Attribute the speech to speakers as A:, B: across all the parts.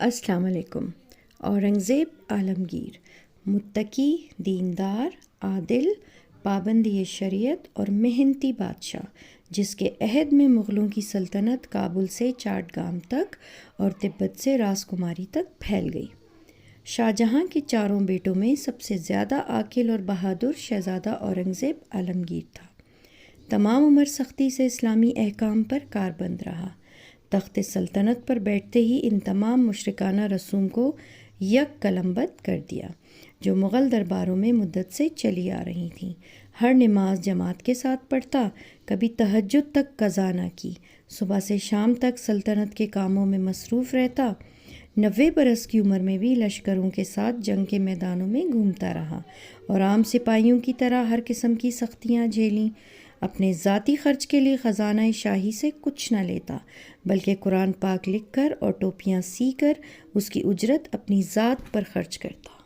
A: السلام علیکم۔ اورنگزیب عالمگیر متقی، دیندار، عادل، پابندی شریعت اور محنتی بادشاہ، جس کے عہد میں مغلوں کی سلطنت کابل سے چاٹگام تک اور تبت سے راسکماری تک پھیل گئی۔ شاہجہاں کے چاروں بیٹوں میں سب سے زیادہ عاقل اور بہادر شہزادہ اورنگزیب عالمگیر تھا۔ تمام عمر سختی سے اسلامی احکام پر کاربند رہا۔ تخت سلطنت پر بیٹھتے ہی ان تمام مشرکانہ رسوم کو یک قلم بند کر دیا جو مغل درباروں میں مدت سے چلی آ رہی تھیں۔ ہر نماز جماعت کے ساتھ پڑھتا، کبھی تہجد تک قضا نہ کی، صبح سے شام تک سلطنت کے کاموں میں مصروف رہتا۔ 90 برس کی عمر میں بھی لشکروں کے ساتھ جنگ کے میدانوں میں گھومتا رہا اور عام سپاہیوں کی طرح ہر قسم کی سختیاں جھیلیں۔ اپنے ذاتی خرچ کے لیے خزانہ شاہی سے کچھ نہ لیتا، بلکہ قرآن پاک لکھ کر اور ٹوپیاں سی کر اس کی اجرت اپنی ذات پر خرچ کرتا۔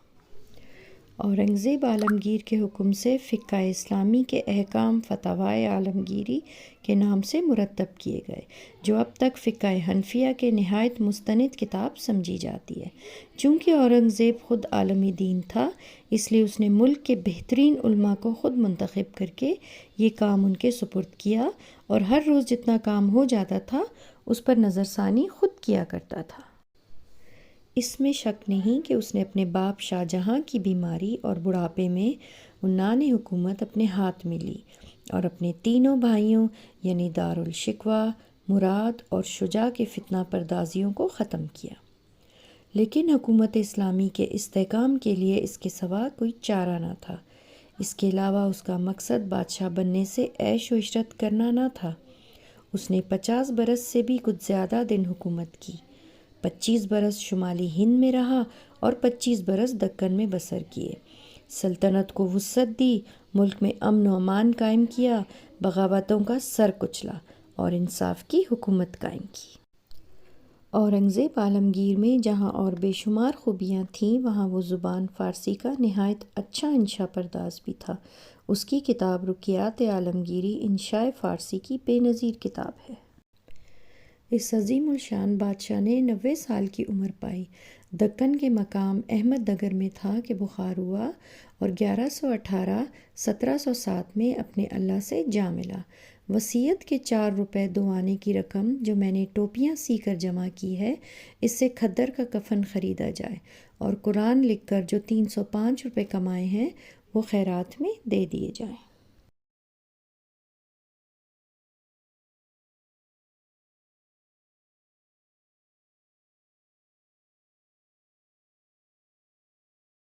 A: اورنگزیب عالمگیر کے حکم سے فقہ اسلامی کے احکام فتاوی عالمگیری کے نام سے مرتب کیے گئے، جو اب تک فقہ حنفیہ کے نہایت مستند کتاب سمجھی جاتی ہے۔ چونکہ اورنگزیب خود عالمی دین تھا، اس لیے اس نے ملک کے بہترین علماء کو خود منتخب کر کے یہ کام ان کے سپرد کیا اور ہر روز جتنا کام ہو جاتا تھا اس پر نظر ثانی خود کیا کرتا تھا۔ اس میں شک نہیں کہ اس نے اپنے باپ شاہجہاں کی بیماری اور بڑھاپے میں عنان حکومت اپنے ہاتھ میں لی اور اپنے تینوں بھائیوں یعنی دارالشکوہ، مراد اور شجاع کے فتنہ پردازیوں کو ختم کیا۔ لیکن حکومت اسلامی کے استحکام کے لیے اس کے سوا کوئی چارہ نہ تھا۔ اس کے علاوہ اس کا مقصد بادشاہ بننے سے عیش و عشرت کرنا نہ تھا۔ اس نے 50 برس سے بھی کچھ زیادہ دن حکومت کی، 25 برس شمالی ہند میں رہا اور 25 برس دکن میں بسر کیے۔ سلطنت کو وسعت دی، ملک میں امن و امان قائم کیا، بغاوتوں کا سر کچلا اور انصاف کی حکومت قائم کی۔ اورنگزیب عالمگیر میں جہاں اور بے شمار خوبیاں تھیں، وہاں وہ زبان فارسی کا نہایت اچھا انشا پرداز بھی تھا۔ اس کی کتاب رکیات عالمگیری انشاء فارسی کی بے نظیر کتاب ہے۔ اس عظیم الشان بادشاہ نے 90 سال کی عمر پائی۔ دکن کے مقام احمد نگر میں تھا کہ بخار ہوا اور 1118 1707 میں اپنے اللہ سے جا ملا۔ وصیت کے 4 روپے 2 آنے کی رقم جو میں نے ٹوپیاں سی کر جمع کی ہے، اس سے کھدر کا کفن خریدا جائے اور قرآن لکھ کر جو 305 روپے کمائے ہیں وہ خیرات میں دے دیے جائیں۔